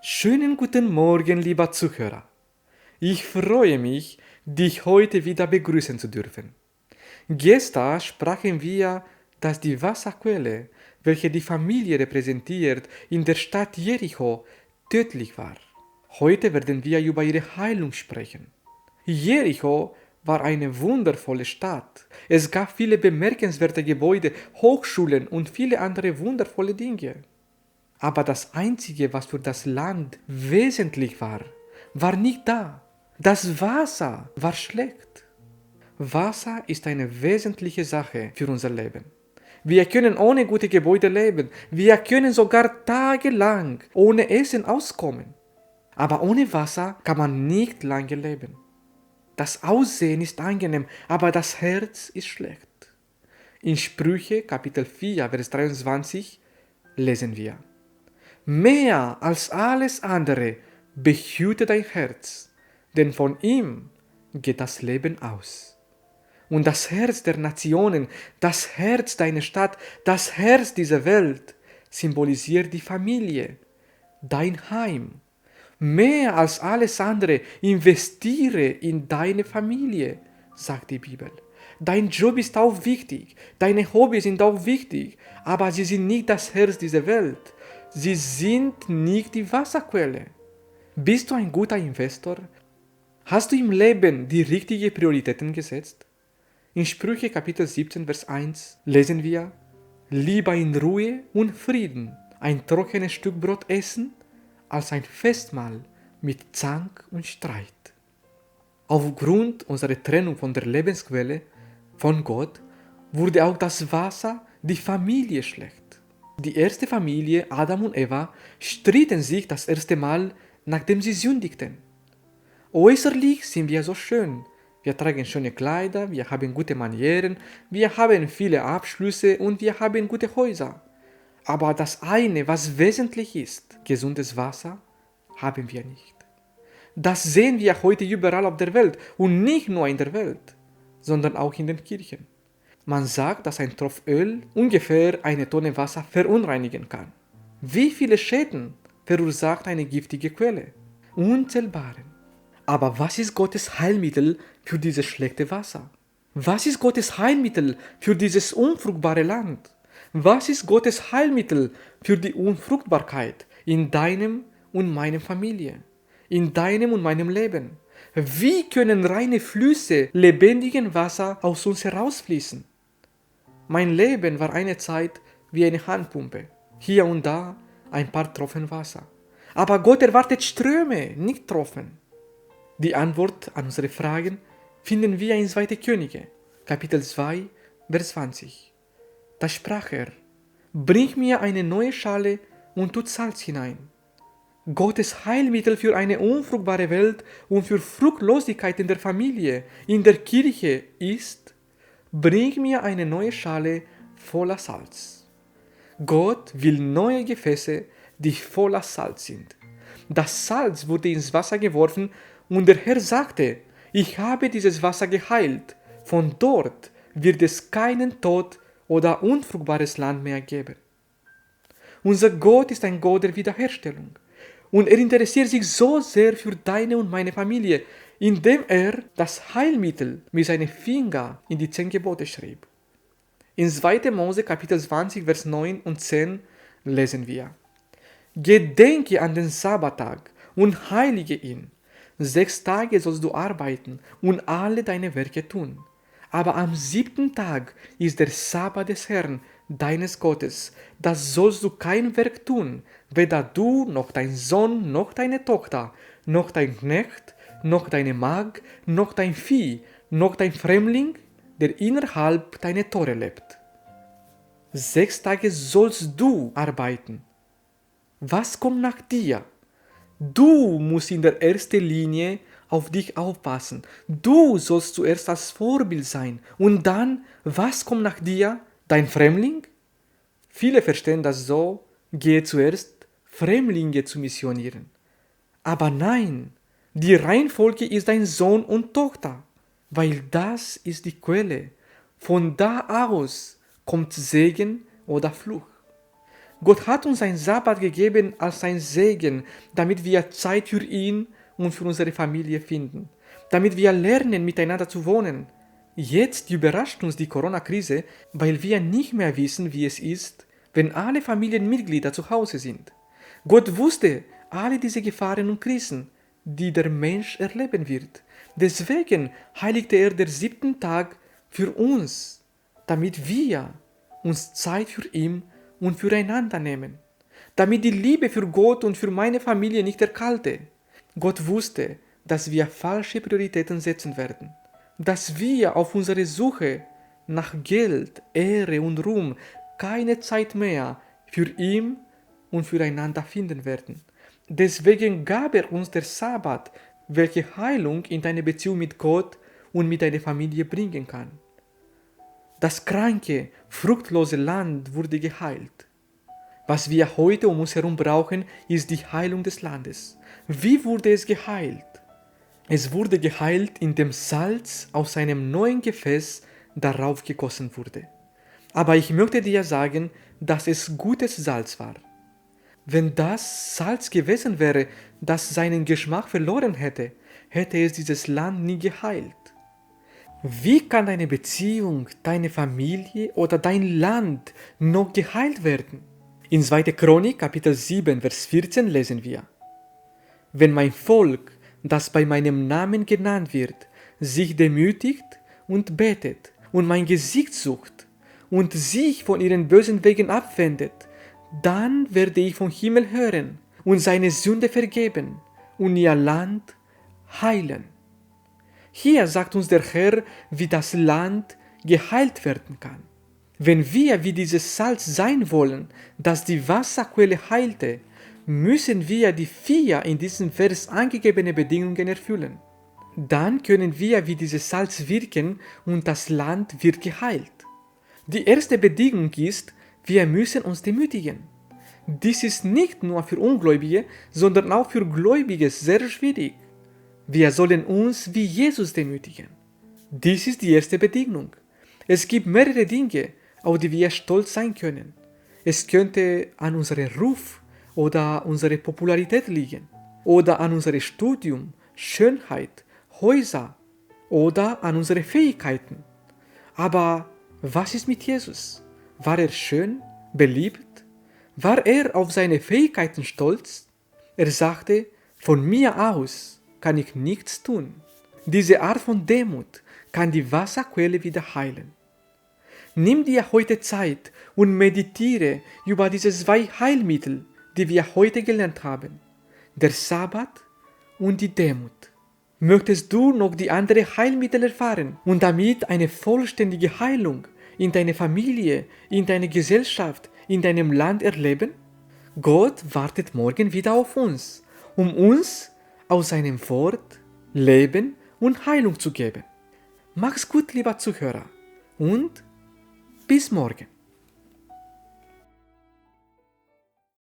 Schönen guten Morgen, lieber Zuhörer. Ich freue mich, dich heute wieder begrüßen zu dürfen. Gestern sprachen wir, dass die Wasserquelle, welche die Familie repräsentiert, in der Stadt Jericho tödlich war. Heute werden wir über ihre Heilung sprechen. Jericho war eine wundervolle Stadt. Es gab viele bemerkenswerte Gebäude, Hochschulen und viele andere wundervolle Dinge. Aber das Einzige, was für das Land wesentlich war, war nicht da. Das Wasser war schlecht. Wasser ist eine wesentliche Sache für unser Leben. Wir können ohne gute Gebäude leben. Wir können sogar tagelang ohne Essen auskommen. Aber ohne Wasser kann man nicht lange leben. Das Aussehen ist angenehm, aber das Herz ist schlecht. In Sprüche Kapitel 4, Vers 23 lesen wir: Mehr als alles andere behüte dein Herz, denn von ihm geht das Leben aus. Und das Herz der Nationen, das Herz deiner Stadt, das Herz dieser Welt symbolisiert die Familie, dein Heim. Mehr als alles andere investiere in deine Familie, sagt die Bibel. Dein Job ist auch wichtig, deine Hobbys sind auch wichtig, aber sie sind nicht das Herz dieser Welt. Sie sind nicht die Wasserquelle. Bist du ein guter Investor? Hast du im Leben die richtigen Prioritäten gesetzt? In Sprüche Kapitel 17, Vers 1 lesen wir: Lieber in Ruhe und Frieden ein trockenes Stück Brot essen, als ein Festmahl mit Zank und Streit. Aufgrund unserer Trennung von der Lebensquelle, von Gott, wurde auch das Wasser, die Familie schlecht. Die erste Familie, Adam und Eva, stritten sich das erste Mal, nachdem sie sündigten. Äußerlich sind wir so schön. Wir tragen schöne Kleider, wir haben gute Manieren, wir haben viele Abschlüsse und wir haben gute Häuser. Aber das eine, was wesentlich ist, gesundes Wasser, haben wir nicht. Das sehen wir heute überall auf der Welt und nicht nur in der Welt, sondern auch in den Kirchen. Man sagt, dass ein Tropf Öl ungefähr eine Tonne Wasser verunreinigen kann. Wie viele Schäden verursacht eine giftige Quelle? Unzählbare. Aber was ist Gottes Heilmittel für dieses schlechte Wasser? Was ist Gottes Heilmittel für dieses unfruchtbare Land? Was ist Gottes Heilmittel für die Unfruchtbarkeit in deinem und meiner Familie, in deinem und meinem Leben? Wie können reine Flüsse lebendigen Wasser aus uns herausfließen? Mein Leben war eine Zeit wie eine Handpumpe. Hier und da ein paar Tropfen Wasser. Aber Gott erwartet Ströme, nicht Tropfen. Die Antwort an unsere Fragen finden wir in 2. Könige, Kapitel 2, Vers 20. Da sprach er: Bring mir eine neue Schale und tut Salz hinein. Gottes Heilmittel für eine unfruchtbare Welt und für Fruchtlosigkeit in der Familie, in der Kirche ist: Bring mir eine neue Schale voller Salz. Gott will neue Gefäße, die voller Salz sind. Das Salz wurde ins Wasser geworfen und der Herr sagte: Ich habe dieses Wasser geheilt. Von dort wird es keinen Tod oder unfruchtbares Land mehr geben. Unser Gott ist ein Gott der Wiederherstellung. Und er interessiert sich so sehr für deine und meine Familie, indem er das Heilmittel mit seinen Fingern in die 10 Gebote schrieb. In 2. Mose Kapitel 20, Vers 9 und 10 lesen wir: Gedenke an den Sabbattag und heilige ihn. 6 Tage sollst du arbeiten und alle deine Werke tun. Aber am 7. Tag ist der Sabbat des Herrn, deines Gottes. Da sollst du kein Werk tun, weder du, noch dein Sohn, noch deine Tochter, noch dein Knecht, noch deine Magd, noch dein Vieh, noch dein Fremdling, der innerhalb deiner Tore lebt. 6 Tage sollst du arbeiten. Was kommt nach dir? Du musst in der ersten Linie auf dich aufpassen. Du sollst zuerst als Vorbild sein. Und dann, was kommt nach dir? Dein Fremdling? Viele verstehen das so: gehe zuerst, Fremdlinge zu missionieren. Aber nein, die Reihenfolge ist dein Sohn und Tochter, weil das ist die Quelle. Von da aus kommt Segen oder Fluch. Gott hat uns einen Sabbat gegeben als ein Segen, damit wir Zeit für ihn und für unsere Familie finden, damit wir lernen, miteinander zu wohnen. Jetzt überrascht uns die Corona-Krise, weil wir nicht mehr wissen, wie es ist, wenn alle Familienmitglieder zu Hause sind. Gott wusste alle diese Gefahren und Krisen, die der Mensch erleben wird. Deswegen heiligte er den 7. Tag für uns, damit wir uns Zeit für ihn und füreinander nehmen, damit die Liebe für Gott und für meine Familie nicht erkalte. Gott wusste, dass wir falsche Prioritäten setzen werden, dass wir auf unserer Suche nach Geld, Ehre und Ruhm keine Zeit mehr für ihn und füreinander finden werden. Deswegen gab er uns der Sabbat, welche Heilung in deine Beziehung mit Gott und mit deiner Familie bringen kann. Das kranke, fruchtlose Land wurde geheilt. Was wir heute um uns herum brauchen, ist die Heilung des Landes. Wie wurde es geheilt? Es wurde geheilt, indem Salz aus einem neuen Gefäß darauf gegossen wurde. Aber ich möchte dir sagen, dass es gutes Salz war. Wenn das Salz gewesen wäre, das seinen Geschmack verloren hätte, hätte es dieses Land nie geheilt. Wie kann deine Beziehung, deine Familie oder dein Land noch geheilt werden? In 2. Chronik, Kapitel 7, Vers 14 lesen wir: Wenn mein Volk, das bei meinem Namen genannt wird, sich demütigt und betet und mein Gesicht sucht und sich von ihren bösen Wegen abwendet, dann werde ich vom Himmel hören und seine Sünde vergeben und ihr Land heilen. Hier sagt uns der Herr, wie das Land geheilt werden kann. Wenn wir wie dieses Salz sein wollen, das die Wasserquelle heilte, müssen wir die 4 in diesem Vers angegebene Bedingungen erfüllen. Dann können wir wie dieses Salz wirken und das Land wird geheilt. Die erste Bedingung ist, wir müssen uns demütigen. Dies ist nicht nur für Ungläubige, sondern auch für Gläubige sehr schwierig. Wir sollen uns wie Jesus demütigen. Dies ist die erste Bedingung. Es gibt mehrere Dinge, auf die wir stolz sein können. Es könnte an unserem Ruf oder unserer Popularität liegen, oder an unserem Studium, Schönheit, Häuser oder an unsere Fähigkeiten. Aber was ist mit Jesus? War er schön, beliebt? War er auf seine Fähigkeiten stolz? Er sagte, von mir aus kann ich nichts tun. Diese Art von Demut kann die Wasserquelle wieder heilen. Nimm dir heute Zeit und meditiere über diese 2 Heilmittel, die wir heute gelernt haben: der Sabbat und die Demut. Möchtest du noch die anderen Heilmittel erfahren und damit eine vollständige Heilung in deiner Familie, in deiner Gesellschaft, in deinem Land erleben? Gott wartet morgen wieder auf uns, um uns aus seinem Wort Leben und Heilung zu geben. Mach's gut, lieber Zuhörer, und bis morgen.